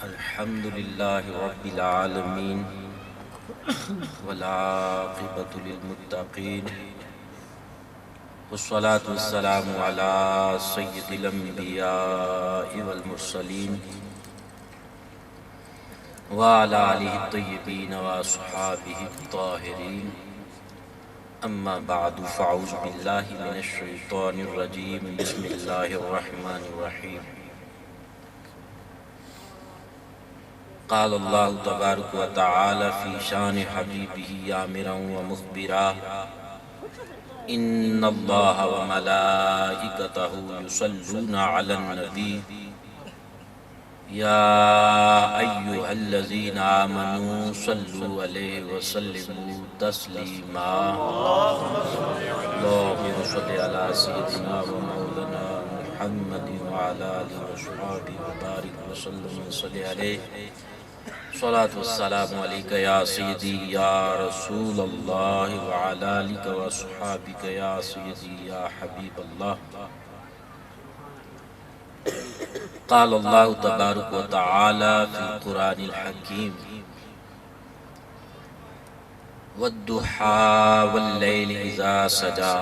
الحمد لله رب العالمين والعاقبة للمتقين والصلاة والسلام على سيد الأنبياء والمرسلين وعلى آله الطيبين وأصحابه الطاهرين أما بعد فأعوذ بالله من الشيطان الرجيم بسم الله الرحمن الرحيم قال الله تبارك وتعالى في شان حبيبه آمرا ومخبرا إن الله وملائكته يصلون على النبي يا أيها الذين آمنوا صلوا عليه وسلموا تسليما اللهم صل على سيدنا ومولانا محمد وعلى آله وصحبه وبارك وسلم وصل عليه صلاة والسلام عليك يا سيدي يا رسول الله وعلى آلك وصحابك يا سيدي يا حبيب الله قال الله تبارك وتعالى في القرآن الحكيم والضحى والليل إذا سجى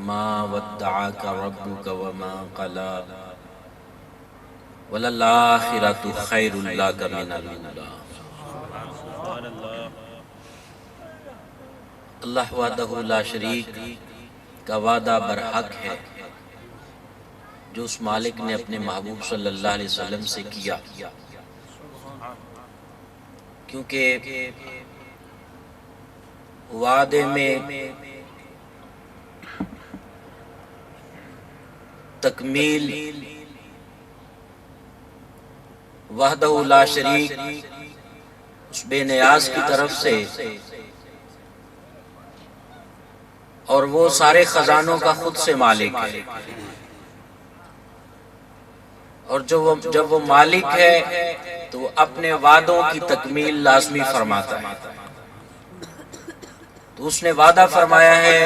ما ودعك ربك وما قلى وَلَلْآخِرَةُ خَيْرٌ لَكَ مِنَ الْأُولَى۔ اللہ وحدہ لا شریک کا وعدہ برحق ہے جو اس مالک نے اپنے محبوب صلی اللہ علیہ وسلم سے کیا، کیونکہ وعدے میں تکمیل وحدہ لا شریک اس بے نیاز کی طرف سے، اور وہ سارے خزانوں کا خود سے مالک ہے، اور جب وہ مالک ہے تو وہ اپنے وعدوں کی تکمیل لازمی فرماتا ہے۔ تو اس نے وعدہ فرمایا ہے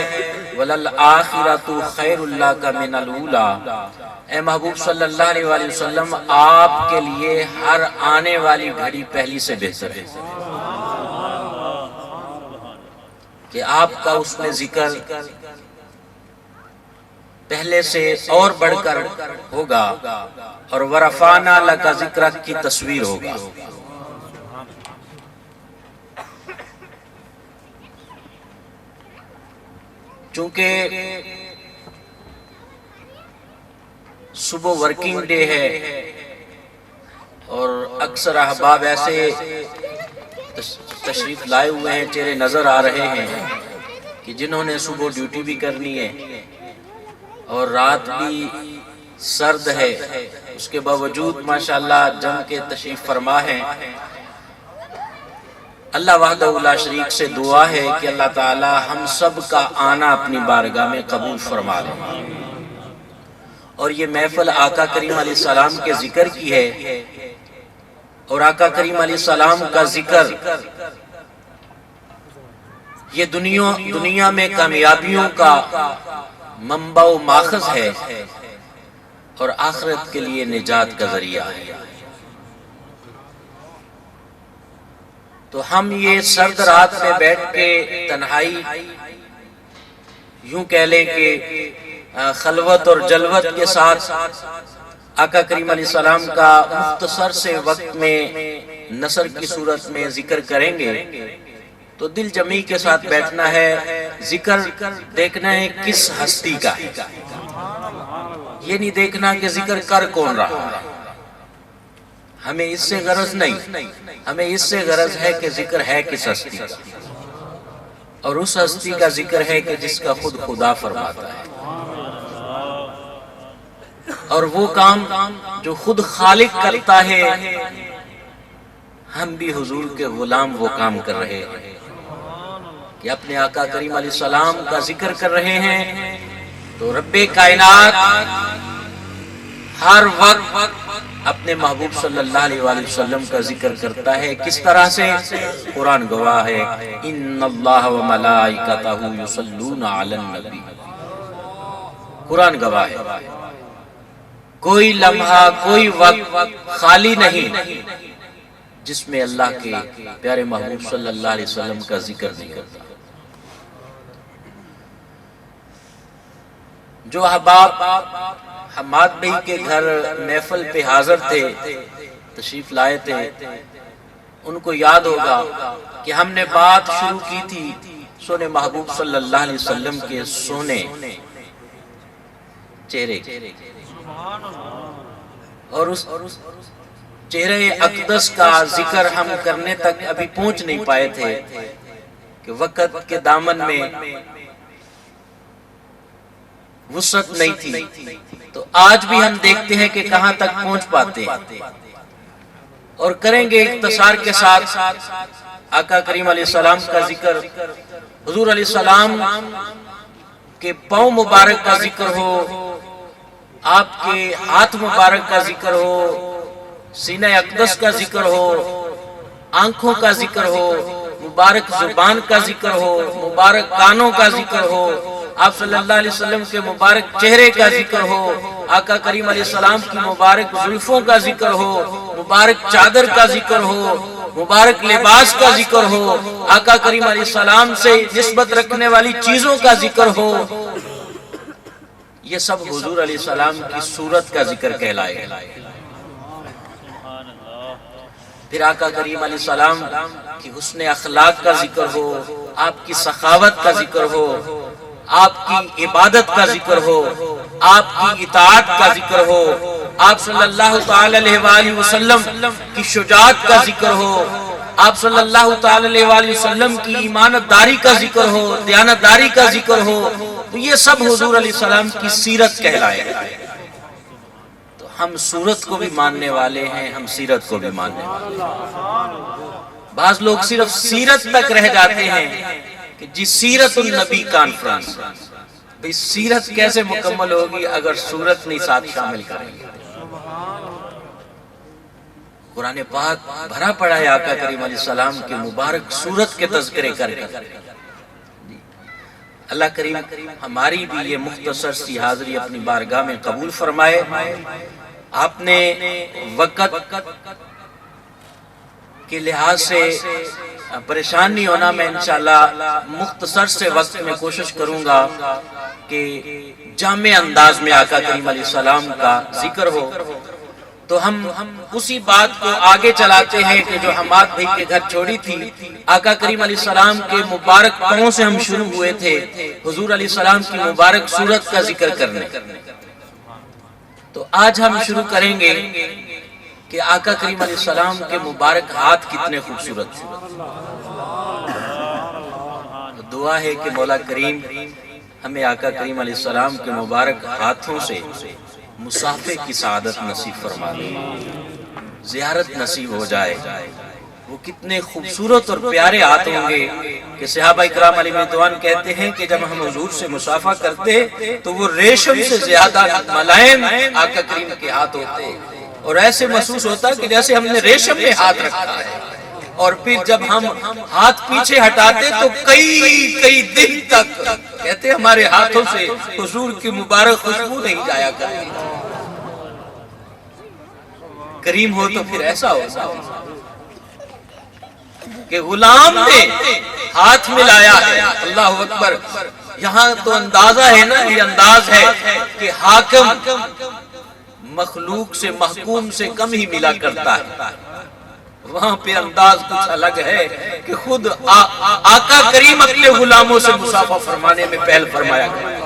وَلَلْآخِرَةُ خَيْرٌ لَكَ مِنَ الْأُولَى، اے محبوب صلی اللہ علیہ وآلہ وسلم آپ کے لیے ہر آنے والی گھڑی پہلی سے بہتر ہے، کہ آپ کا اس میں ذکر پہلے سے اور بڑھ کر ہوگا، اور وَرَفَعْنَا لَكَ ذِكْرَكَ کی تصویر ہوگا۔ چونکہ صبح ورکنگ ڈے ہے اور اکثر احباب ایسے تشریف لائے ہوئے ہیں، چہرے نظر آ رہے ہیں کہ جنہوں نے صبح ڈیوٹی بھی کرنی ہے اور رات بھی سرد ہے، اس کے باوجود ماشاءاللہ جم کے تشریف فرما ہے۔ اللہ وحدہ لا شریک سے دعا ہے کہ اللہ تعالی ہم سب کا آنا اپنی بارگاہ میں قبول فرما لے، اور یہ محفل آقا کریم علیہ السلام کے ذکر کی ہے، اور آقا کریم علیہ السلام کا ذکر یہ دنیا میں کامیابیوں کا منبع و ماخذ ہے، اور آخرت کے لیے نجات کا ذریعہ ہے۔ تو ہم یہ سرد رات میں بیٹھ کے تنہائی، یوں کہہ لیں کہ خلوت اور جلوت کے ساتھ آقا کریم علیہ السلام کا مختصر سے وقت میں نثر کی صورت میں ذکر کریں گے، تو دل جمعی کے ساتھ بیٹھنا ہے، ذکر دیکھنا ہے کس ہستی کا ہے، یہ نہیں دیکھنا کہ ذکر کر کون رہا ہے، ہمیں اس سے غرض نہیں، ہمیں اس سے غرض ہے کہ ذکر ہے کس ہستی کا، اور اس ہستی کا ذکر ہے کہ جس کا خود خدا فرماتا ہے، اور وہ کام جو خود خالق کرتا ہے، ہم بھی حضور کے غلام وہ کام کر رہے ہیں کہ اپنے آقا کریم علیہ السلام کا ذکر کر رہے ہیں۔ تو رب کائنات ہر وقت اپنے محبوب صلی اللہ علیہ وآلہ وسلم کا ذکر کرتا ہے، کس طرح سے؟ قرآن گواہ ہے، ان اللہ و ملائکتہ یصلون علی النبی، قرآن گواہ ہے۔ کوئی لمحہ کوئی وقت خالی نہیں جس میں اللہ کے پیارے محبوب صلی اللہ علیہ وسلم کا ذکر نہیں کرتا۔ جو احباب حماد بھائی کے گھر محفل پہ حاضر تھے، تشریف لائے تھے، ان کو یاد ہوگا کہ ہم نے بات شروع کی تھی سونے محبوب صلی اللہ علیہ وسلم کے سونے چہرے اور اس چہرے اقدس کا ذکر ہم کرنے تک ابھی پہنچ نہیں پائے تھے کہ وقت کے دامن میں وسعت نہیں تھی۔ تو آج بھی ہم دیکھتے ہیں کہ کہاں تک پہنچ پاتے ہیں، اور کریں گے اختصار کے ساتھ آقا کریم علیہ السلام کا ذکر، حضور علیہ السلام کے پاؤں مبارک کا ذکر ہو، آپ کے ہاتھ مبارک کا ذکر ہو، سینہ اقدس کا ذکر ہو، آنکھوں کا ذکر ہو، مبارک زبان کا ذکر ہو، مبارک کانوں کا ذکر ہو، آپ صلی اللہ علیہ وسلم کے مبارک چہرے کا ذکر ہو، آقا کریم علیہ السلام کی مبارک زلفوں کا ذکر ہو، مبارک چادر کا ذکر ہو، مبارک لباس کا ذکر ہو، آقا کریم علیہ السلام سے نسبت رکھنے والی چیزوں کا ذکر ہو، یہ سب حضور علیہ السلام کی صورت کا ذکر کہلائے گا۔ پھر آقا کریم علیہ السلام کی حسن اخلاق کا ذکر ہو، آپ کی سخاوت کا ذکر ہو، آپ کی عبادت کا ذکر ہو، آپ کی اطاعت کا ذکر ہو، آپ صلی اللہ تعالی علیہ وآلہ وسلم کی شجاعت کا ذکر ہو، آپ صلی اللہ تعالی علیہ وآلہ وسلم کی ایمانت داری کا ذکر ہو، دیانت داری کا ذکر ہو، تو یہ سب حضور علیہ السلام کی سیرت کہلائے گا۔ تو ہم صورت کو بھی ماننے والے ہیں، ہم سیرت کو بھی ماننے والے ہیں۔ بعض لوگ صرف سیرت تک رہ جاتے ہیں کہ جی سیرت النبی کانفرنس، بھئی سیرت کیسے مکمل ہوگی اگر صورت نہیں ساتھ شامل کریں گے۔ قرآن پاک بھرا پڑا ہے آقا کریم علیہ السلام کے مبارک صورت کے تذکرے کر کر۔ اللہ کریم ہماری بھی یہ مختصر سی حاضری اپنی بارگاہ میں قبول فرمائے۔ آپ نے وقت کے لحاظ سے پریشان نہیں ہونا، میں انشاءاللہ مختصر سے وقت میں کوشش کروں گا کہ جامع انداز میں آقا کریم علیہ السلام کا ذکر ہو۔ تو ہم اسی بات کو آگے چلاتے ہیں کہ جو حماد بھائی کے گھر چھوڑی تھی، آقا کریم علیہ السلام کے مبارک پاؤں سے ہم شروع ہوئے تھے حضور علیہ السلام کی مبارک صورت کا ذکر کرنے۔ تو آج ہم شروع کریں گے کہ آقا کریم علیہ السلام کے مبارک ہاتھ کتنے خوبصورت تھے۔ دعا ہے کہ مولا کریم ہمیں آقا کریم علیہ السلام کے مبارک ہاتھوں سے مصافحے کی سعادت نصیب فرما دے، زیارت نصیب ہو جائے۔ وہ کتنے خوبصورت اور پیارے ہاتھ ہوں گے کہ صحابہ اکرام علیہ رضوان کہتے ہیں کہ جب ہم حضور سے مصافحہ کرتے تو وہ ریشم سے زیادہ ملائم آقا کریم کے ہاتھ ہوتے، اور ایسے محسوس ہوتا کہ جیسے ہم نے ریشم میں ہاتھ رکھا ہے۔ اور پھر جب ہم ہاتھ پیچھے ہٹاتے تو کئی دن تک کہتے ہمارے ہاتھوں سے حضور کی مبارک خوشبو نہیں جایا کرتی۔ کریم ہو تو پھر ایسا ہو کہ غلام نے ہاتھ ملایا ہے۔ اللہ اکبر! یہاں تو اندازہ ہے نا، یہ انداز ہے کہ حاکم مخلوق سے محکوم سے کم ہی ملا کرتا ہے، وہاں پہ انداز کچھ الگ ہے کہ خود آقا کریم اپنے غلاموں سے مصافحہ فرمانے میں پہل فرمایا گیا۔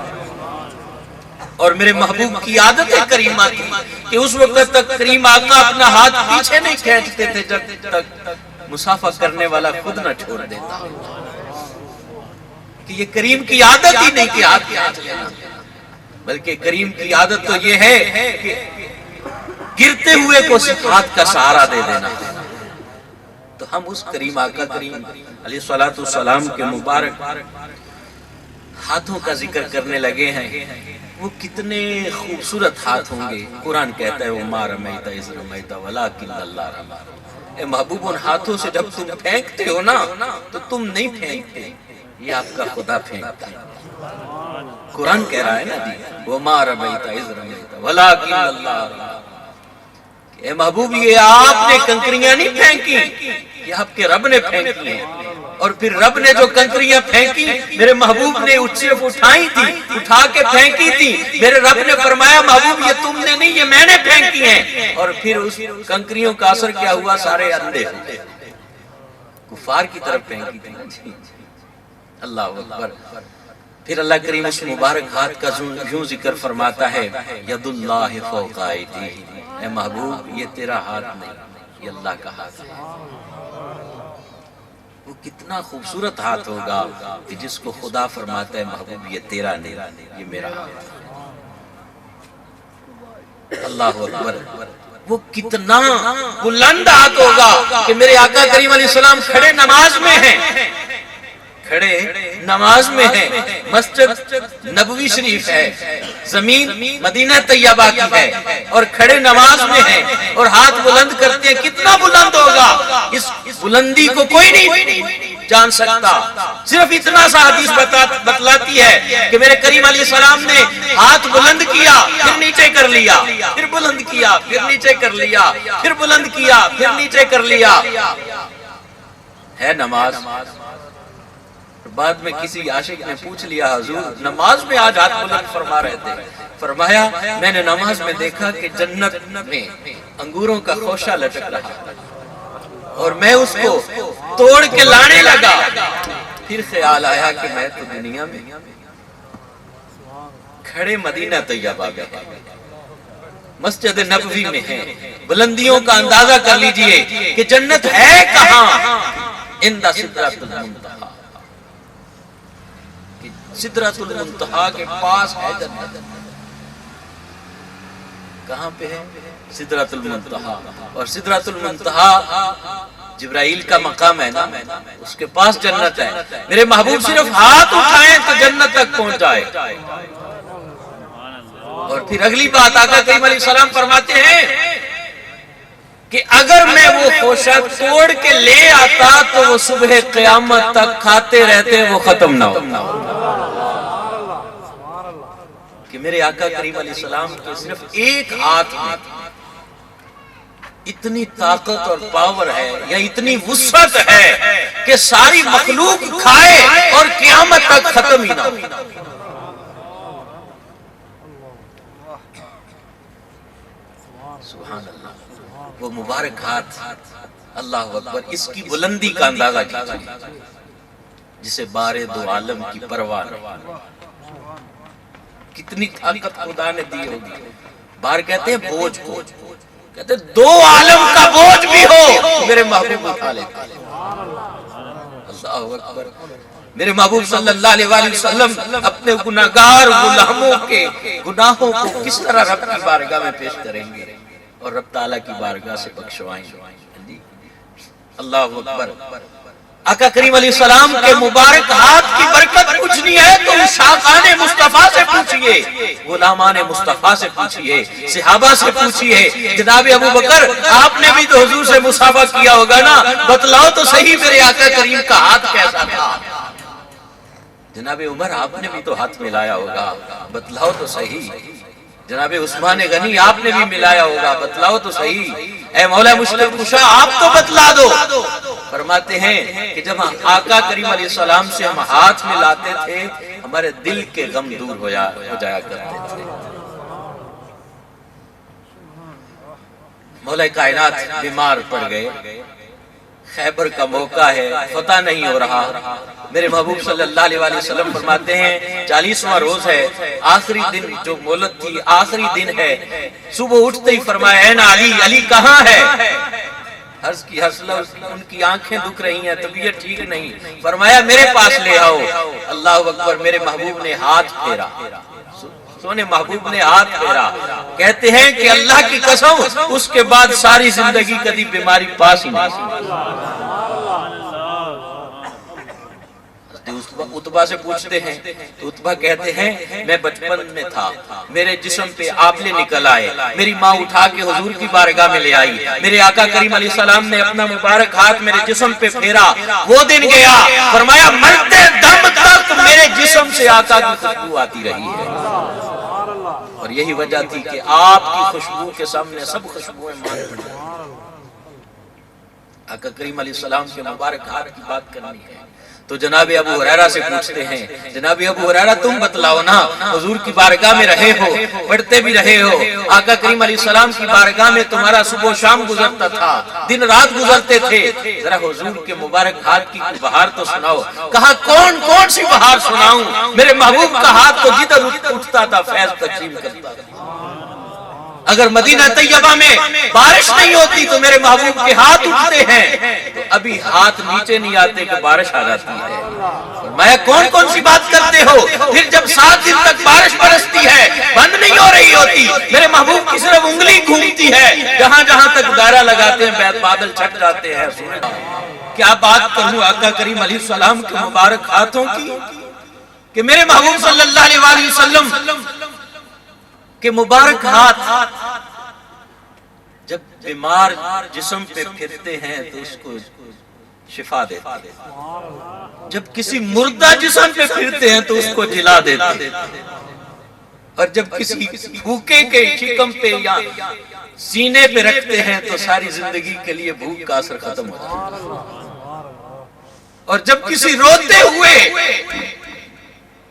اور میرے محبوب کی عادت ہے کریمہ کی کہ اس وقت تک کریم آقا اپنا ہاتھ پیچھے نہیں کھینچتے تھے جب تک مصافحہ کرنے والا خود نہ چھوڑ دیتا، کہ یہ کریم کی عادت ہی نہیں کہ ہاتھ کھینچ لینا، بلکہ کریم کی عادت تو یہ ہے کہ گرتے ہوئے کو ہاتھ کا سہارا دے دینا۔ تو ہم اس کریم آقا کریم علیہ السلام کے مبارک ہاتھوں کا ذکر کرنے لگے ہیں۔ وہ کتنے خوبصورت ہاتھ ہوں گے۔ قرآن کہتا ہے وَمَا رَمَيْتَ إِذْ رَمَيْتَ وَلَٰكِنَّ اللَّهَ رَمَىٰ۔ اے محبوب، ان ہاتھوں سے جب تم پھینکتے ہو نا تو تم نہیں پھینکتے، یہ آپ کا خدا پھینکتا ہے۔ قرآن کہہ رہا ہے نا جی وَمَا رَمَيْتَ إِذْ رَمَيْتَ وَلَٰكِنَّ اللَّهَ رَمَىٰ۔ اے محبوب یہ آپ نے کنکریاں نہیں پھینکی، یہ آپ کے رب نے پھینکی ہیں، اور پھر رب نے جو کنکریاں پھینکی میرے محبوب نے صرف اٹھائی تھی، اٹھا کے پھینکی تھی، میرے رب نے فرمایا محبوب یہ تم نے نہیں یہ میں نے پھینکی ہیں، اور پھر اس کنکریوں کا اثر کیا ہوا، سارے اندھے ہوئے، کفار کی طرف پھینکی تھی۔ اللہ اکبر۔ پھر اللہ کریم اس مبارک ہاتھ کا یوں ذکر فرماتا ہے ید اللہ فوق ایدیہم، اے محبوب یہ تیرا ہاتھ نہیں، یہ اللہ کا ہاتھ ہے۔ وہ کتنا خوبصورت ہاتھ ہوگا کہ جس کو خدا فرماتا ہے محبوب یہ تیرا نہیں، یہ میرا ہاتھ ہے۔ اللہ اکبر۔ وہ کتنا بلند ہاتھ ہوگا کہ میرے آقا کریم علیہ السلام کھڑے نماز میں ہیں، کھڑے نماز میں ہیں، مسجد نبوی شریف ہے، زمین مدینہ طیبہ کی ہے، اور کھڑے نماز میں ہیں اور ہاتھ بلند کرتے ہیں، کتنا بلند ہوگا، اس بلندی کو کوئی نہیں جان سکتا۔ صرف اتنا سا حدیث بتلاتی ہے کہ میرے کریم علیہ السلام نے ہاتھ بلند کیا پھر نیچے کر لیا، پھر بلند کیا پھر نیچے کر لیا، پھر بلند کیا پھر نیچے کر لیا، ہے نماز۔ بعد میں کسی عاشق نے پوچھ لیا حضور نماز میں آج ہاتھ بلند فرما رہے تھے، فرمایا میں نے نماز میں دیکھا کہ جنت میں انگوروں کا خوشہ لٹک رہا اور میں اس کو توڑ کے لانے لگا، پھر خیال آیا کہ میں تو دنیا میں کھڑے مدینہ طیبہ میں مسجد نبوی میں ہیں، بلندیوں کا اندازہ کر لیجئے کہ جنت ہے کہاں، عند سدرۃ المنتہا، سدرۃ المنتہا کے پاس ہے جنت۔ کہاں پہ ہے؟ سدرۃ المنتہا، اور سدرۃ المنتہا جبرائیل کا مقام ہے نا، اس کے پاس جنت ہے۔ میرے محبوب صرف ہاتھ اٹھائیں تو جنت تک پہنچ جائے۔ اور پھر اگلی بات آقا کریم علیہ السلام فرماتے ہیں کہ اگر میں وہ خوشہ توڑ کے لے آتا تو وہ صبح قیامت تک کھاتے رہتے وہ ختم نہ ہو۔ کہ میرے آقا کریم علیہ السلام کے صرف ایک ہاتھ میں اتنی طاقت اور پاور ہے یا اتنی وسعت ہے کہ ساری مخلوق کھائے اور قیامت تک ختم ہی نہ ہو۔ سبحان اللہ۔ وہ مبارک ہاتھ، اللہ اکبر، اس کی بلندی کا اندازہ کیجئے، جسے بارے دو عالم کی پرواہ نہیں، کتنی طاقت خدا نے دی ہوگی۔ بار کہتے ہیں بوجھ کو، کہتے ہیں دو عالم کا بوجھ بھی ہو میرے محبوب اٹھا لیتے ہیں۔ اللہ اکبر۔ میرے محبوب صلی اللہ علیہ وسلم اپنے گناہگار غلاموں کے گناہوں کو کس طرح رب کی بارگاہ میں پیش کریں گے اور رب تعالیٰ کی بارگاہ سے بخشوائیں گے۔ اللہ اکبر۔ آقا کریم علیہ السلام کے مبارک ہاتھ کی برکت پوچھنی ہے تو شاقان مصطفیٰ سے پوچھئے، غلامان مصطفیٰ سے پوچھئے، صحابہ سے پوچھئے۔ جناب ابو بکر آپ نے بھی تو حضور سے مصافحہ کیا ہوگا نا، بتلاؤ تو صحیح میرے آقا کریم کا ہاتھ کیسا تھا۔ جناب عمر آپ نے بھی تو ہاتھ ملایا ہوگا، بتلاؤ تو صحیح۔ جناب عثمان غنی آپ نے بھی ملایا ہوگا، بتلاؤ تو صحیح۔ اے مولا مشکل کشا آپ تو بتلا دو۔ فرماتے ہیں کہ جب آقا کریم علیہ السلام سے ہم ہاتھ ملاتے تھے ہمارے دل کے غم دور ہو جایا کرتے تھے۔ مولا کائنات بیمار پڑ گئے، خیبر کا موقع ہے، فتح نہیں ہو رہا۔ میرے محبوب صلی اللہ علیہ وسلم فرماتے ہیں 40واں روز ہے، آخری دن جو مولد تھی، آخری دن ہے۔ صبح اٹھتے ہی فرمایا اے علی، علی کہاں ہے؟ عرض کی حسلہ ان کی آنکھیں دکھ رہی ہیں، طبیعت ٹھیک نہیں، فرمایا میرے پاس لے آؤ۔ اللہ اکبر۔ میرے محبوب نے ہاتھ پھیرا، سونے محبوب نے ہاتھ پھیرا، کہتے ہیں کہ اللہ کی قسم اس کے بعد ساری زندگی کبھی بیماری پاس ہی نہیں۔ عتبہ سے پوچھتے ہیں تو عتبہ کہتے ہیں میں بچپن میں تھا، میرے جسم پہ آپلے نکل آئے، میری ماں اٹھا کے حضور کی بارگاہ میں لے آئی، میرے آقا کریم علیہ السلام نے اپنا مبارک ہاتھ میرے جسم پہ پھیرا، وہ دن گیا، فرمایا مرتے دم تک میرے جسم سے آقا کی خوشبو آتی رہی ہے۔ اور یہی وجہ تھی کہ آپ کی خوشبو کے سامنے سب خوشبوئیں مان پڑی۔ آقا کریم علیہ السلام کے مبارک ہاتھ کی بات کرنی ہے تو جناب ابو ہریرہ سے پوچھتے ہیں، جناب ابو ہریرہ تم بتلاؤ نا، حضور کی بارگاہ میں رہے ہو، پڑھتے بھی رہے ہو، آقا کریم علیہ السلام کی بارگاہ میں تمہارا صبح و شام گزرتا تھا، دن رات گزرتے تھے، ذرا حضور کے مبارک ہاتھ کی بہار تو سناؤ۔ کہا کون کون سی بہار سناؤں، میرے محبوب کا ہاتھ تو جدھر اٹھتا تھا فیض تقسیم کرتا تھا۔ اگر مدینہ طیبہ میں بارش نہیں ہوتی تو میرے محبوب کے ہاتھ اٹھتے ہیں، تو ابھی ہاتھ نیچے نہیں آتے کہ بارش آ جاتی ہے۔ میں کون کون سی بات کرتے ہو، پھر جب 7 دن تک بارش برستی ہے، بند نہیں ہو رہی ہوتی، میرے محبوب کی صرف انگلی گھومتی ہے، جہاں جہاں تک دائرہ لگاتے ہیں بادل چھٹ جاتے ہیں۔ کیا بات کروں آقا کریم علیہ السلام کے مبارک ہاتھوں کی کہ میرے محبوب صلی اللہ علیہ وسلم کہ مبارک ہاتھ جب بیمار جسم پہ پھرتے ہیں تو اس کو شفا دیتے ہیں، جب کسی مردہ جسم پہ پھرتے ہیں تو اس کو جلا دیتے ہیں، اور جب کسی بھوکے کے شکم پہ یا سینے پہ رکھتے ہیں تو ساری زندگی کے لیے بھوک کا اثر ختم ہو جاتا ہے، اور جب کسی روتے ہوئے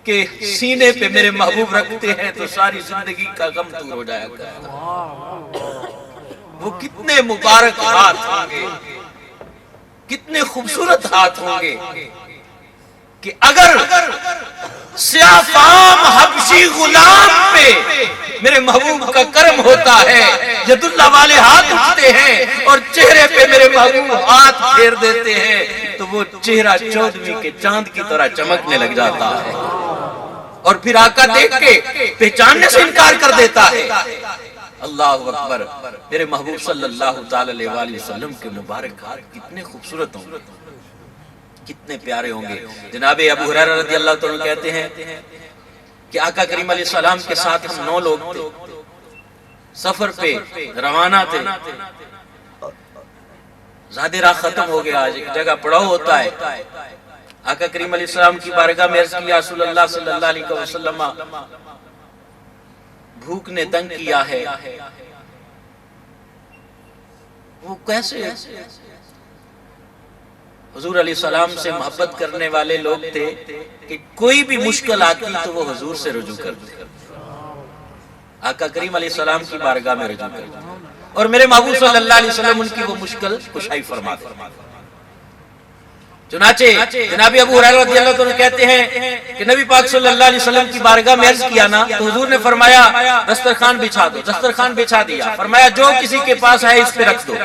کہ سینے پہ میرے محبوب رکھتے ہیں تو ساری زندگی کا غم دور ہو جایا کرتا۔ وہ کتنے مبارک ہاتھ ہوں گے، کتنے خوبصورت ہاتھ ہوں گے کہ اگر سیاہ فام حبشی غلام پہ میرے محبوب کا کرم ہوتا ہے، ید اللہ والے ہاتھ اٹھتے ہیں اور چہرے پہ میرے محبوب ہاتھ پھیر دیتے ہیں تو وہ چہرہ 14ویں کے چاند کی طرح چمکنے لگ جاتا ہے، اور پھر آقا دیکھ کے پہچاننے سے انکار کر دیتا ہے۔ اللہ اکبر، میرے محبوب صلی اللہ علیہ وآلہ وسلم کے مبارک ہاتھ کتنے خوبصورت ہوں گے، کتنے پیارے ہوں گے۔ جناب ابو ہریرہ رضی اللہ عنہ کہتے ہیں کہ آقا کریم علیہ السلام کے ساتھ ہم 9 لوگ تھے، سفر پہ روانہ تھے، زیادہ راہ ختم ہو گیا، آج ایک جگہ پڑاؤ ہوتا ہے، آقا کریم علیہ السلام کی بارگاہ میں عرض کیا رسول اللہ صلی اللہ علیہ وسلم بھوک نے تنگ کیا ہے، وہ کیسے؟ حضور علیہ السلام سے محبت کرنے والے لوگ تھے کہ کوئی بھی مشکل آتی تو وہ حضور سے رجوع کرتے، آقا کریم علیہ السلام کی بارگاہ میں رجوع کرتے، اور میرے محبوب صلی اللہ علیہ وسلم ان کی وہ مشکل کشائی فرماتے۔ چنانچہ جناب ابو ہریرہ رضی اللہ عنہ کہتے ہیں کہ نبی پاک صلی اللہ علیہ وسلم کی بارگاہ میں عرض کیا نا تو حضور نے فرمایا دسترخوان بچھا دو، دسترخوان بچھا دیا، فرمایا جو کسی کے پاس ہے اس پہ رکھ دو،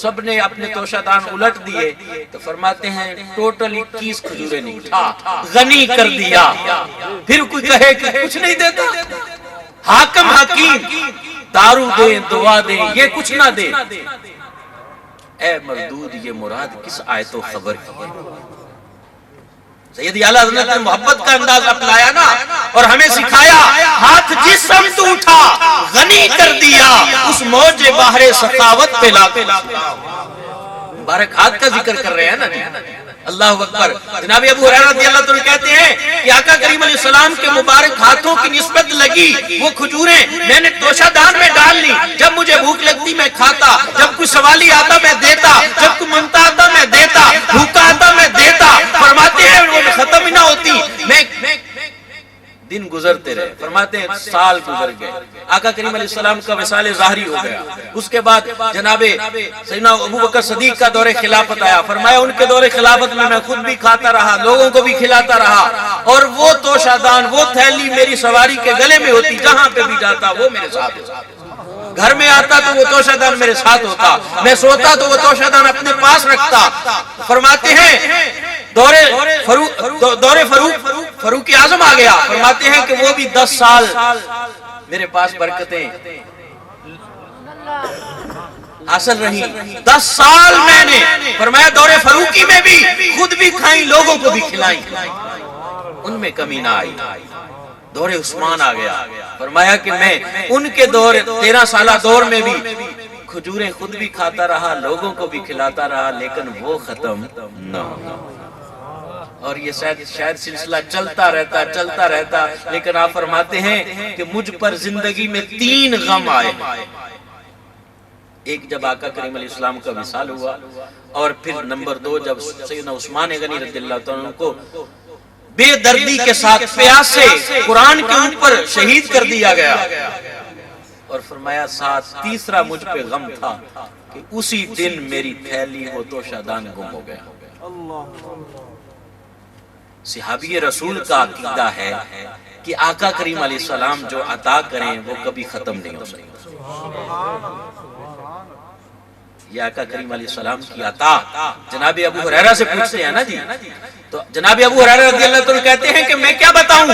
سب نے اپنے توشہ دان الٹ دیے، تو فرماتے ہیں ٹوٹل 21 کھجوریں نہیں تھا، غنی کر دیا۔ پھر کوئی کہے کہ کچھ نہیں دیتا، حاکم حکیم دارو دیں دعا دیں یہ کچھ نہ دے، اے مردود یہ مراد کس آیت و خبر کی ہے؟ سیدی اعلیٰ حضرت نے محبت کا انداز اپنایا نا اور ہمیں سکھایا، ہاتھ جس سمت اٹھا غنی کر دیا، اس موج بحر سخاوت پہ لا کے مبارک ہاتھ کا ذکر کر رہے ہیں نا جی، اللہ اکبر۔ جناب ابو ہریرہ رضی اللہ عنہ کہتے ہیں کہ آقا کریم علیہ السلام کے مبارک ہاتھوں کی نسبت لگی وہ کھجوریں میں نے توشہ دان میں ڈال لی، جب مجھے بھوک لگتی میں کھاتا، جب کوئی سوالی آتا میں دیتا، جب کوئی منتا آتا میں دیتا، بھوکا آتا میں دیتا۔ فرماتے ہیں وہ ختم ہی نہ ہوتی، میں دن گزرتے رہے، فرماتے ہیں سال گزر گئے، آقا کریم علیہ السلام کا وصال ظاہری ہو گیا، اس کے بعد جناب سیدنا ابو بکر صدیق کا دور خلافت آیا، فرمایا ان کے دور خلافت میں خود بھی کھاتا رہا، لوگوں کو بھی کھلاتا رہا، اور وہ توشہ دان وہ تھیلی میری سواری کے گلے میں ہوتی، جہاں پہ بھی جاتا وہ میرے ساتھ ہوتا، گھر میں آتا تو وہ توشہ دان میرے ساتھ ہوتا، میں سوتا تو وہ توشہ دان اپنے پاس رکھتا۔ فرماتے ہیں دور فاروق اعظم آ گیا، فرماتے ہیں کہ وہ بھی 10 سال میرے پاس برکتیں حاصل رہی، 10 سال میں نے فرمایا دور فاروقی میں بھی خود بھی کھائیں لوگوں کو بھی کھلائیں۔ ان میں کمی نہ آئی. دور عثمان آ گیا. فرمایا کہ میں ان کے دور 13 سالہ دور میں بھی کھجوریں خود بھی کھاتا رہا, لوگوں کو بھی کھلاتا رہا, لیکن وہ ختم نہ ہو. اور یہ شاید سلسلہ چلتا رہتا, لیکن آپ فرماتے ہیں کہ مجھ پر زندگی میں 3 غم آئے. ایک جب آقا کریم علیہ السلام کا وصال ہوا, اور پھر نمبر 2 جب سیدنا عثمان غنی رضی اللہ عنہ کو بے دردی کے ساتھ پیاسے قرآن کے اوپر شہید کر دیا گیا. اور فرمایا ساتھ تیسرا مجھ پہ غم تھا کہ اسی دن میری تھیلی و توشادان گم ہو گیا. صحابی رسول کا عقیدہ ہے کہ آقا کریم علیہ السلام جو عطا کریں وہ کبھی ختم نہیں ہو سکتے. یہ آقا کریم علیہ السلام کی عطا جناب ابو ہریرہ سے پوچھتے ہیں نا جی, تو جناب ابو ہریرہ رضی اللہ عنہ کہتے ہیں کہ میں کیا بتاؤں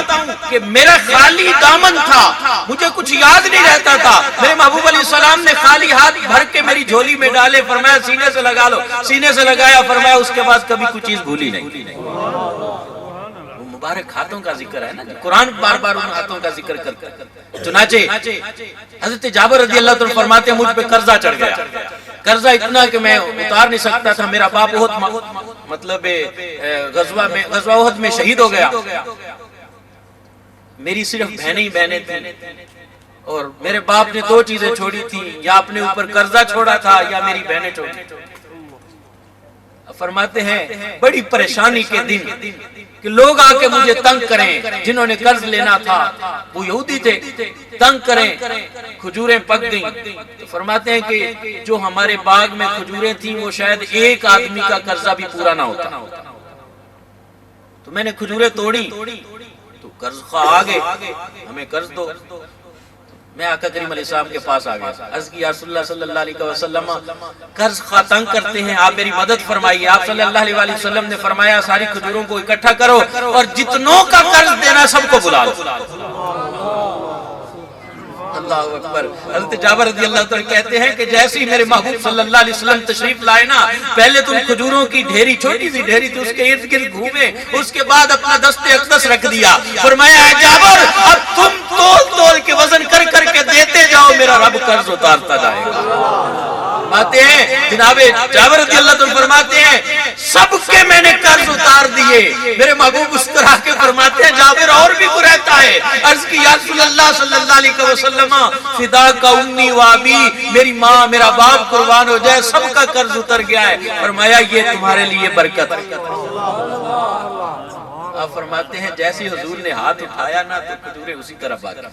کہ میرا خالی دامن تھا, مجھے کچھ یاد نہیں رہتا تھا. میرے محبوب علیہ السلام نے خالی ہاتھ بھر کے میری جھولی میں ڈالے, فرمایا سینے سے لگا لو, سینے سے لگایا, فرمایا اس کے بعد کبھی کوئی چیز بھولی نہیں. مبارک ہاتھوں کا ذکر ہے نا, قرآن بار بار ان ہاتھوں کا ذکر کرتا ہے. چنانچہ حضرت جابر رضی اللہ عنہ فرماتے ہیں مجھ پہ قرضہ چڑھ گیا, قرضہ اتنا کہ میں اتار نہیں سکتا تھا. میرا باپ مطلب غزوہ احد میں شہید ہو گیا. میری صرف بہنیں تھیں, اور میرے باپ نے 2 چیزیں چھوڑی تھی, یا اپنے اوپر قرضہ چھوڑا تھا یا میری بہنیں چھوڑی. فرماتے ہیں بڑی پریشانی کے دن کہ لوگ آ کے مجھے تنگ کریں, جنہوں نے قرض لینا تھا وہ یہودی تھے, تنگ کریں, کھجوریں پک گئیں. تو فرماتے ہیں کہ جو ہمارے باغ میں کھجوریں تھیں وہ شاید ایک آدمی کا قرضہ بھی پورا نہ ہوتا. تو میں نے کھجوریں توڑی, تو قرض خواہ آ گئے, ہمیں قرض دو. میں آقا کریم علیہ السلام کے پاس آ گیا, عرض کی یا رسول اللہ صلی اللہ علیہ وسلم قرض خواہ تنگ کرتے ہیں, آپ میری مدد فرمائیے. آپ صلی اللہ علیہ وسلم نے فرمایا ساری کھجوروں کو اکٹھا کرو اور جتنوں کا قرض دینا سب کو بلا لو. اللہ اکبر. حضرت جابر رضی اللہ عنہ کہتے ہیں کہ جیسے ہی میرے محبوب صلی اللہ علیہ وسلم تشریف لائے نا, پہلے تو کھجوروں کی ڈھیری, چھوٹی سی ڈھیری تھی, اس کے ارد گرد گھومے, اس کے بعد اپنا دست اقدس رکھ دیا. فرمایا اے جابر اب تم تول کے وزن کر کے دیتے جاؤ, میرا رب قرض اتارتا جائے گا. فرماتے ہیں جناب جابر رضی اللہ عنہ فرماتے ہیں سب کے میں نے قرض اتار دیے. میرے محبوب اس طرح کے فرماتے ہیں جابر اور بھی کو رہتا ہے. عرض کی یا رسول اللہ صلی اللہ علیہ وسلم فدا کا امی و ابی, میری ماں میرا باپ قربان ہو جائے, سب کا قرض اتر گیا ہے. فرمایا یہ تمہارے لیے برکت ہے. آپ فرماتے ہیں جیسے حضور نے ہاتھ اٹھایا نا تو کھجوریں اسی طرح باقی.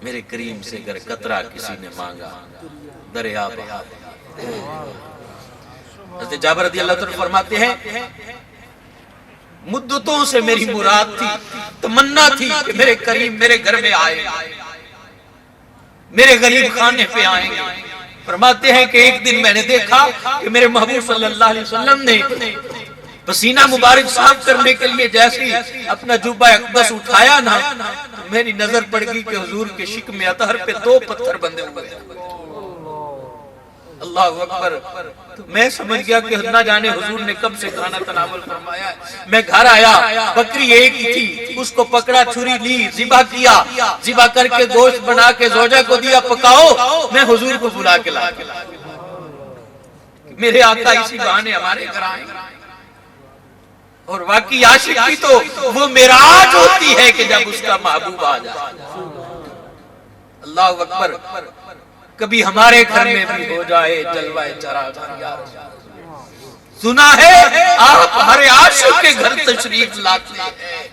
میرے کریم سے اگر قطرہ کسی نے مانگا دریا بہا. حضرت جابر رضی اللہ عنہ فرماتے ہیں مدتوں سے میری مراد تھی, تمنا تھی کہ میرے کریم میرے گھر میں آئے, میرے غریب خانے پہ آئیں گے. فرماتے ہیں کہ ایک دن میں نے دیکھا کہ میرے محبوب صلی اللہ علیہ وسلم نے پسینہ مبارک صاف کرنے کے لیے جیسے اپنا جوبہ اقدس اٹھایا نا, میری نظر پڑ گئی کہ حضور کے شکم اطہر پہ 2 پتھر بندے ہوئے. اللہ اکبر. میں سمجھ گیا کہ نہ جانے حضور نے کب سے کھانا تناول فرمایا ہے. میں گھر آیا, بکری ایک ہی تھی, اس کو پکڑا, چھری لی, ذبح کیا, ذبح کر کے گوشت بنا کے زوجہ کو دیا, پکاؤ, میں حضور کو بلا کے لایا. میرے آقا اسی بہانے ہمارے گھر آئے. اور واقعی عاشق کی تو وہ معراج ہوتی ہے کہ جب اس کا محبوب آ جائے. اللہ اکبر. کبھی ہمارے گھر میں بھی ہو جائے جلوہ چراغاں یا رسول اللہ. سنا ہے آپ ہر عاشق کے گھر تشریف لاتے ہیں,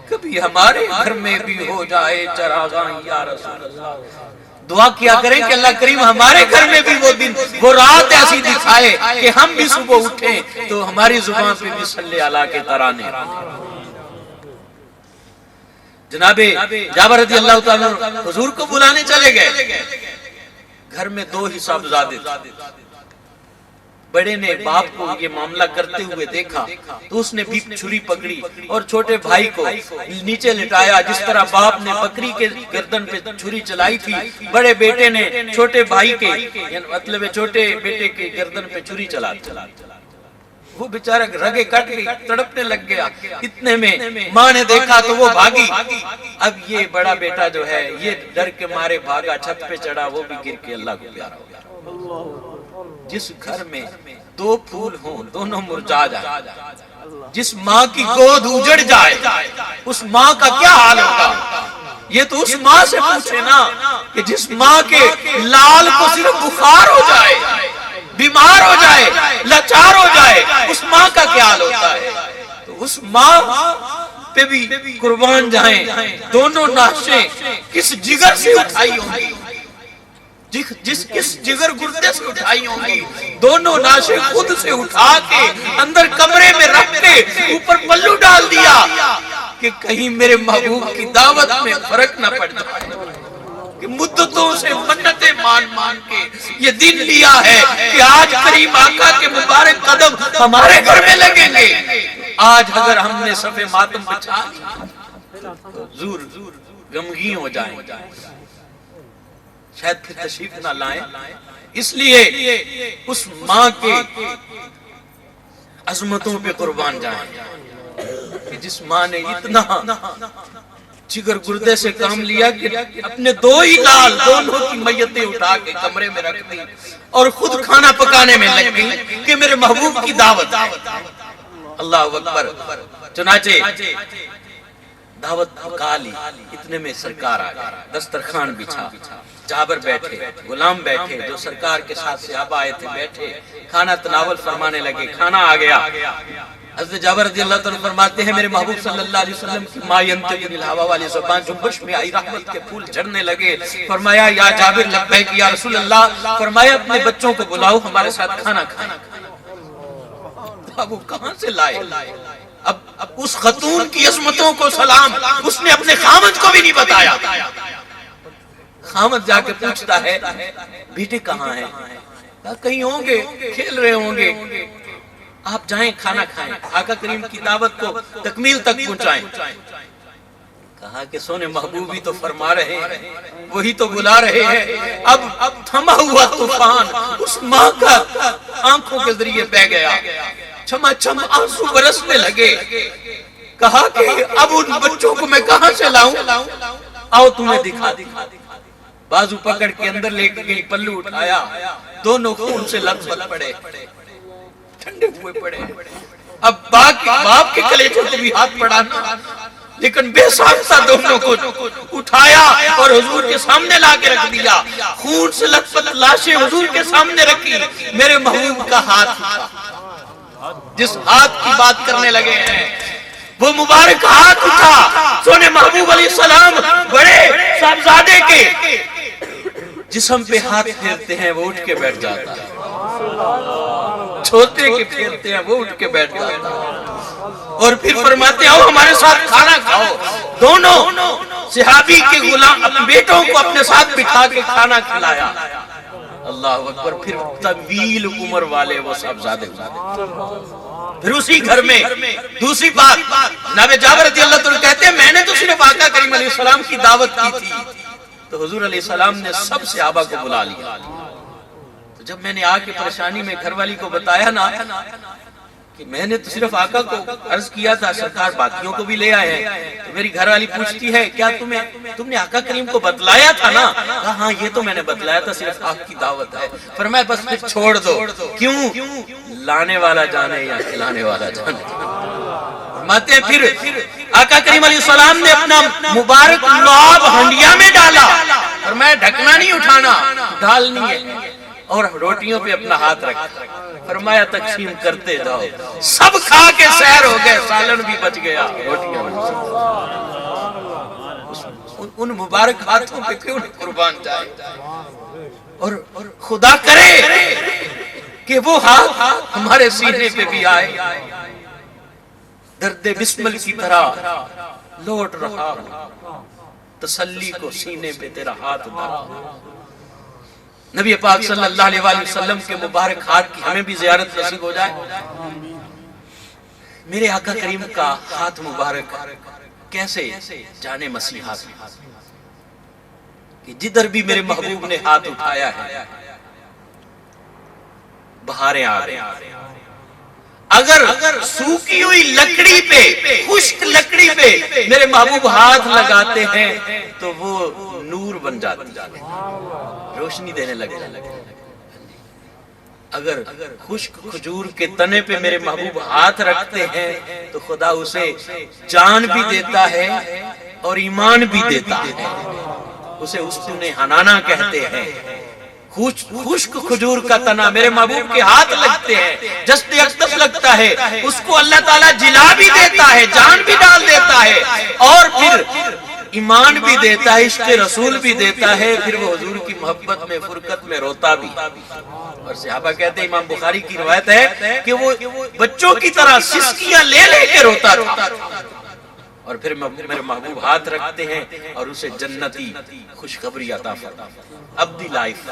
کبھی ہمارے گھر میں بھی ہو جائے چراغاں یا رسول اللہ. دعا کیا کریں کہ اللہ کریم ہمارے گھر میں بھی وہ دن وہ رات ایسی دکھائے کہ ہم بھی صبح اٹھیں تو ہماری زبان پہ بھی صلی اللہ کے ترانے. جناب جابر رضی اللہ تعالیٰ حضور کو بلانے چلے گئے. گھر میں 2 حساب زادے تھے. بڑے نے باپ کو یہ معاملہ کرتے ہوئے دیکھا تو اس نے بھی چھری پکڑی اور چھوٹے بھائی کو نیچے لٹایا. جس طرح باپ نے بکری کے گردن پہ چھری چلائی تھی, بڑے بیٹے نے چھوٹے بھائی کے مطلب چھوٹے بیٹے کے گردن پہ چھری چلا. وہ بیچارہ رگے کٹ گئی، تڑپنے لگ گیا۔ اتنے میں ماں نے دیکھا تو وہ بھاگی۔ اب یہ بڑا بیٹا جو ہے یہ ڈر کے مارے بھاگا، چھت پہ چڑھا، وہ بھی گر کے اللہ کو پیارا ہو گیا۔ جس گھر میں دو پھول ہوں دونوں مرجھا جائیں، جس ماں کی گود اجڑ جائے اس ماں کا کیا حال ہوگا؟ یہ تو اس ماں سے پوچھے نا کہ جس ماں کے لال کو صرف بخار ہو جائے، بیمار ہو جائے، لاچار ہو جائے، اس ماں کا کیا حال ہوتا ہے؟ تو اس ماں پہ بھی قربان جائیں دونوں ناشیں کس جگر سے اٹھائی ہوں گی، کس جگر گردے سے اٹھائی ہوں گی، دونوں ناشیں خود سے اٹھا کے اندر کمرے میں رکھ کے اوپر پلو ڈال دیا کہ کہیں میرے محبوب کی دعوت میں فرق نہ پڑ جائے، کہ مدتوں سے منتیں مان کے یہ دن لیا ہے کہ آج کریم آقا کے مبارک قدم ہمارے گھر میں لگیں گے۔ آج اگر ہم نے صف ماتم بچھا تو حضور غمگین ہو جائیں، شاید پھر تشریف نہ لائیں۔ اس لیے اس ماں کے عظمتوں پہ قربان جائیں کہ جس ماں نے اتنا جگر گردے سے کام لیا کہ اپنے دو ہی لال دونوں کی میتیں اٹھا کے کمرے میں رکھ دی اور خود کھانا پکانے میں لگ گئی کہ میرے محبوب کی دعوت۔ اللہ اکبر۔ چنانچہ دعوت پکا لی، اتنے میں سرکار آ گئے، دسترخوان بچھا، جابر بیٹھے، غلام بیٹھے، جو سرکار کے ساتھ صحابہ آئے تھے بیٹھے، کھانا تناول فرمانے لگے، کھانا آ گیا۔ حضرت جابر رضی اللہ تعالیٰ فرماتے ہیں میرے محبوب صلی اللہ علیہ وسلم کی ما ینطق عن الہویٰ والی زبان جنبش میں آئی، رحمت کے پھول جھڑنے لگے۔ فرمایا یا جابر لبیک یا رسول اللہ، فرمایا اپنے بچوں کو بلاؤ ہمارے ساتھ کھانا کھائیں۔ اب وہ کہاں سے لائے؟ اب اس خاتون کی عظمتوں کو سلام، اس نے اپنے خامد کو بھی نہیں بتایا۔ خامد جا کے پوچھتا ہے بیٹے کہاں ہیں؟ کہیں ہوں گے، کھیل رہے ہوں گے، آپ جائیں کھانا کھائیں، آقا کریم کی دعوت کو تکمیل تک پہنچائیں۔ کہا کہ سونے محبوبی تو فرما رہے ہیں، وہی تو بلا رہے ہیں۔ اب تھما ہوا طوفان اس ماں کا آنکھوں کے ذریعے بہ گیا، چھما چھم آنسو برسنے لگے۔ کہا کہ اب ان بچوں کو میں کہاں سے لاؤں؟ آؤ تمہیں دکھا دکھا۔ بازو پکڑ کے اندر لے کے گئی، پلو اٹھایا، دونوں خون سے لت پت پڑے، ٹھنڈے ہوئے پڑے۔ اب باپ کے کلیجے سے بھی ہاتھ بڑھانا، لیکن بے ساختہ دونوں کو اٹھایا اور حضور کے سامنے لا کے رکھ دیا۔ خون سے لت پت لاشیں حضور کے سامنے رکھی، میرے محبوب کا ہاتھ اٹھا، جس ہاتھ کی بات کرنے لگے ہیں وہ مبارک ہاتھ اٹھا سونے محبوب علیہ السلام بڑے صاحبزادے کے جسم پہ ہاتھ پھیرتے ہیں، وہ اٹھ کے بیٹھ جاتا ہے، چھوٹے کے پھیرتے ہیں، وہ اٹھ کے بیٹھ جاتا ہے، اور پھر فرماتے ہیں ہمارے ساتھ کھانا کھاؤ۔ دونوں صحابی کے غلام اپنے بیٹوں کو اپنے ساتھ بٹھا کے کھانا کھلایا۔ اللہ اکبر۔ پھر طویل عمر والے وہ صاحبزادے پھر اسی گھر میں دوسری بات، جناب جابر رضی اللہ عنہ کہتے ہیں میں نے تو صرف آقا کریم علیہ السلام کی دعوت کی تھی، تو حضور علیہ السلام نے سب صحابہ کو بلا لیا۔ تو جب میں نے آ کے پریشانی میں گھر والی کو بتایا نا کہ میں نے تو صرف آقا کو عرض کیا تھا، سرکار باقیوں کو بھی لے آئے ہیں، تو میری گھر والی پوچھتی ہے کیا تم نے آقا کریم کو بتلایا تھا نا؟ کہا ہاں یہ تو میں نے بتلایا تھا، صرف آپ کی دعوت ہے۔ فرمایا بس پھر چھوڑ دو۔ کیوں؟ لانے والا جانے یا کھلانے والا جانے۔ فرماتے ہیں پھر آقا کریم علیہ السلام نے اپنا مبارک لعاب ہنڈیا میں ڈالا، فرمایا ڈھکنا نہیں اٹھانا، ڈالنی ہے، اور روٹیوں پہ اپنا ہاتھ رکھا، فرمایا تقسیم کرتے جاؤ۔ سب کھا کے سیر ہو گئے، سالن بھی بچ گیا، روٹیاں بھی۔ ان مبارک ہاتھوں پہ کیوں نہیں قربان جائے؟ اور خدا کرے کہ وہ ہاتھ ہمارے سینے پہ بھی آئے، درد بسمل کی طرح لوٹ رہا ہوں، تسلی کو سینے پہ تیرا ہاتھ دھرا۔ نبی پاک صلی اللہ علیہ وآلہ وسلم کے مبارک ہاتھ کی ہمیں بھی زیارت نصیب ہو جائے۔ میرے آقا کریم کا ہاتھ مبارک کیسے جانے مسیحا سے کہ جدھر بھی میرے محبوب نے ہاتھ اٹھایا ہے بہاریں آ رہے ہیں۔ اگر سوکھی ہوئی لکڑی پہ، خشک لکڑی پہ میرے محبوب ہاتھ لگاتے ہیں تو وہ نور بن جاتی ہے، روشنی دینے لگے۔ اگر خشک کھجور کے تنے پہ میرے محبوب ہاتھ رکھتے ہیں تو خدا اسے جان بھی دیتا ہے اور ایمان بھی دیتا ہے، اسے استون حنانہ کہتے ہیں۔ خشک کھجور کا تنا میرے محبوب کے ہاتھ لگتے ہیں، جست اقدس لگتا ہے، اس کو اللہ تعالیٰ جلا بھی دیتا ہے، جان بھی ڈال دیتا ہے، اور پھر ایمان بھی دیتا ہے، عشق رسول بھی دیتا ہے، پھر وہ حضور کی محبت میں فرقت میں روتا بھی۔ اور صحابہ کہتے ہیں، امام بخاری کی روایت ہے کہ وہ بچوں کی طرح سسکیاں لے لے کے روتا تھا، اور پھر میرے محبوب ہاتھ رکھتے ہیں اور اسے جنتی خوشخبری عطا فرماتے ہیں، ابدی لائف۔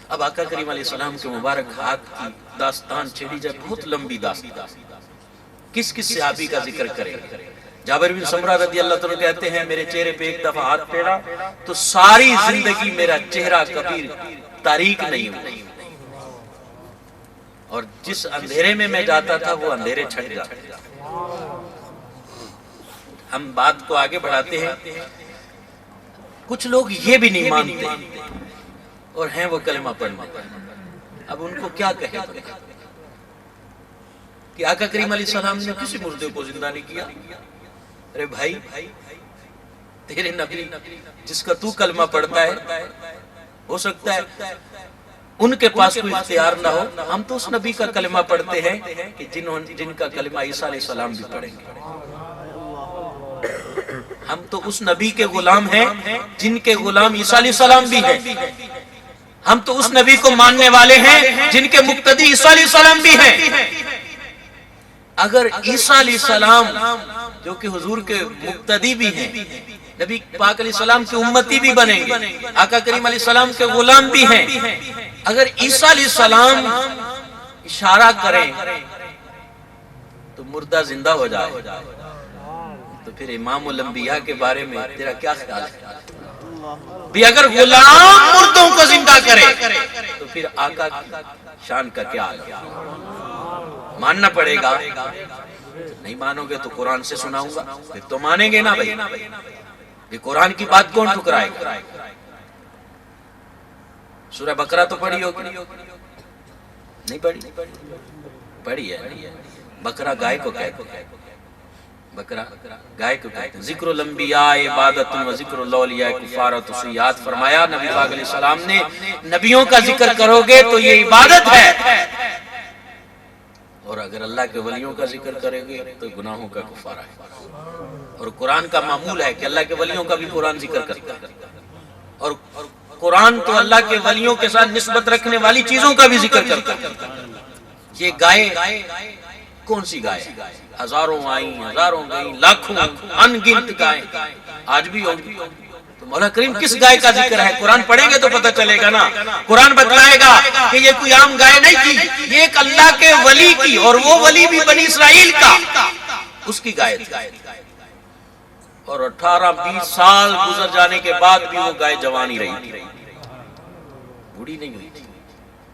اب آقا کریم علیہ السلام کے مبارک ہاتھ کی داستان چھیڑی جائے، بہت لمبی داستان، کس کس صحابی کا ذکر کریں؟ جابر بن سمرہ رضی اللہ تعالیٰ کہتے ہیں، میرے چہرے پہ ایک دفعہ ہاتھ پھیرا تو ساری زندگی میرا چہرہ کبھی تاریک نہیں ہوا، اور جس اندھیرے میں میں جاتا تھا وہ اندھیرے چھٹ جاتے۔ ہم بات کو آگے بڑھاتے ہیں، کچھ لوگ یہ بھی نہیں مانتے اور ہیں وہ کلمہ پڑھنے، اب ان کو کیا کہے کہ آقا کریم علیہ السلام نے کسی مردے کو زندہ نہیں کیا؟ ارے بھائی، تیرے نبی جس کا تو کلمہ پڑھتا ہے، ہو سکتا ہے ان کے پاس کوئی اختیار نہ ہو، ہم تو اس نبی کا کلمہ پڑھتے ہیں کہ جن کا کلمہ عیسیٰ علیہ السلام بھی پڑھیں گے۔ ہم تو اس نبی کے غلام ہیں جن کے غلام عیسیٰ علیہ السلام بھی ہیں، ہم تو اس نبی کو ماننے والے ہیں جن کے مقتدی عیسیٰ علیہ السلام بھی ہیں۔ اگر عیسیٰ علیہ السلام جو کہ حضور کے مقتدی بھی ہیں، نبی پاک علیہ السلام کے امتی بھی بنیں گے، آقا کریم علیہ السلام کے غلام بھی ہیں، اگر عیسیٰ علیہ السلام اشارہ کریں تو مردہ زندہ ہو جائے، تو پھر امام الانبیاء کے بارے میں تیرا کیا خیال ہے؟ بھی اگر غلام مردوں کو زندہ کرے تو پھر آقا کی شان کا کیا حال ہے؟ ماننا پڑے گا، نہیں مانو گے تو قرآن سے سناؤں گا، پھر تو مانیں گے نا بھائی، یہ قرآن کی بات کون ٹھکرائے گا؟ سورہ بقرہ تو پڑھی ہوگی، نہیں پڑھی؟ پڑھی ہے۔ بقرہ گائے کو کہتے ہیں، بقرہ گائے کو کہتے ہیں۔ ذکر الانبیاء عبادت و ذکر الاولیاء کفارۃ سیئات، فرمایا نبی پاک علیہ السلام نے، نبیوں کا ذکر کرو گے تو یہ عبادت ہے، اور اگر اللہ کے ولیوں کا ذکر کرے گے تو گناہوں کا کفارہ ہے۔ اور قرآن کا معمول ہے کہ اللہ کے ولیوں کا بھی قرآن ذکر کرتا ہے، اور قرآن تو اللہ کے ولیوں کے ساتھ نسبت رکھنے والی چیزوں کا بھی ذکر کرتا ہے۔ یہ گائے کون سی گائے؟ ہزاروں آئیں، ہزاروں گئیں، لاکھوں ان گنت گائیں آج بھی ہوگی۔ تو مولا کریم کس گائے کا ذکر ہے؟ قرآن پڑھیں گے تو پتہ چلے گا نا، قرآن بتلائے گا کہ یہ کوئی عام گائے نہیں تھی، یہ ایک اللہ کے ولی کی، اور وہ ولی بھی بنی اسرائیل کا، اس کی گائے تھی، اور 18-20 سال گزر جانے کے بعد بھی وہ گائے جوانی رہی تھی، بوڑھی نہیں ہوئی تھی۔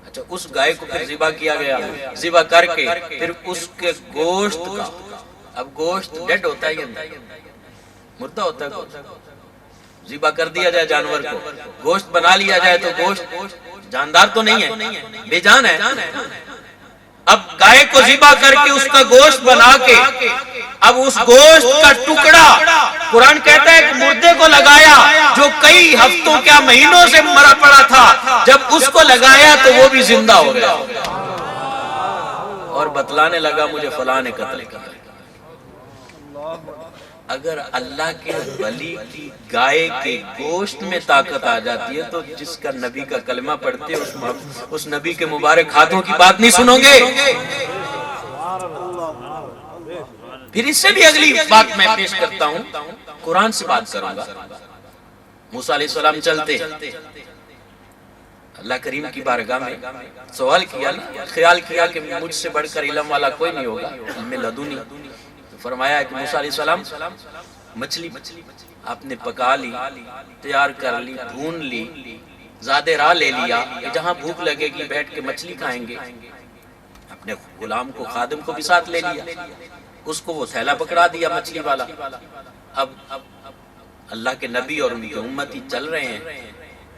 اچھا، اس گائے کو پھر ذبح کیا گیا، ذبح کر کے پھر اس کے گوشت کا، اب گوشت ڈیڈ ہوتا ہے یا نہیں؟ مردہ ہوتا ہے گوشت، ذبح کر دیا جائے جانور کو، گوشت بنا لیا جائے تو گوشت جاندار تو نہیں ہے، بے جان ہے۔ اب گائے کو ذبح کر کے اس کا گوشت بنا کے، اب اس گوشت کا ٹکڑا قرآن کہتا ہے کہ مردے کو لگایا جو کئی ہفتوں کیا مہینوں سے مرا پڑا تھا، جب اس کو لگایا تو وہ بھی زندہ ہو گیا اور بتلانے لگا مجھے فلاں نے قتل کیا۔ اگر اللہ کے ولی کی گائے کے گوشت میں طاقت آ جاتی ہے تو جس کا نبی کا کلمہ پڑھتے اس نبی کے مبارک ہاتھوں کی بات نہیں سنو گے؟ پھر اس سے بھی اگلی بات میں پیش کرتا ہوں، قرآن سے بات کروں گا۔ موسیٰ علیہ السلام چلتے اللہ کریم کی بارگاہ میں سوال کیا، خیال کیا کہ مجھ سے بڑھ کر علم والا کوئی نہیں ہوگا، علم لدنی۔ فرمایا کہ موسیٰ علیہ السلام مچھلی آپ نے پکا لی، تیار کر لی، بھون لی، زیادہ راہ لے لیا کہ جہاں بھوک لگے گی بیٹھ کے مچھلی کھائیں گے۔ آپ اپنے غلام کو خادم کو بھی ساتھ لے لیا، اس کو وہ تھیلا پکڑا دیا مچھلی والا۔ اب اللہ کے نبی اور ان کے امتی چل رہے ہیں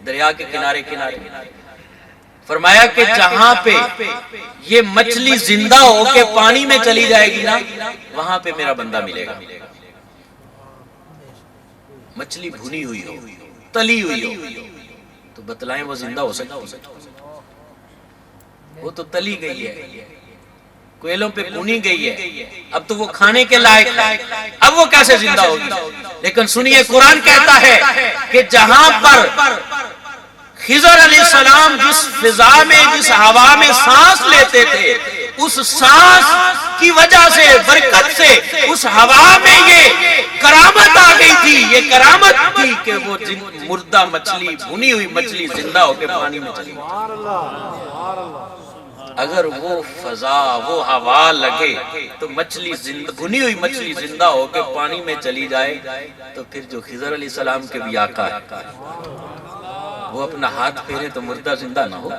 دریا کے کنارے کنارے، فرمایا کہ جہاں پہ یہ مچھلی زندہ ہو کے پانی میں چلی جائے گی نا، وہاں پہ میرا بندہ ملے گا۔ مچھلی بھنی ہوئی ہو، تلی ہوئی ہو، تو بتلائیں وہ زندہ ہو سکتی؟ وہ تو تلی گئی ہے، کوئلوں پہ بھونی گئی ہے، اب تو وہ کھانے کے لائق ہے، اب وہ کیسے زندہ ہوگی؟ لیکن سنیے قرآن کہتا ہے کہ جہاں پر خضر علیہ السلام جس فضا میں، جس ہوا میں سانس لیتے تھے، اس سانس کی وجہ سے، برکت سے اس ہوا میں یہ کرامت آ گئی تھی، یہ کرامت تھی کہ وہ مردہ مچھلی، بھنی ہوئی مچھلی زندہ ہو کے پانی میں چلی۔ اگر وہ فضا، وہ ہوا لگے تو مچھلی بھنی ہوئی مچھلی زندہ ہو کے پانی میں چلی جائے، تو پھر جو خضر علیہ السلام کے بھی آقا ہے، وہ اپنا ہاتھ پھیرے تو مردہ زندہ نہ ہو؟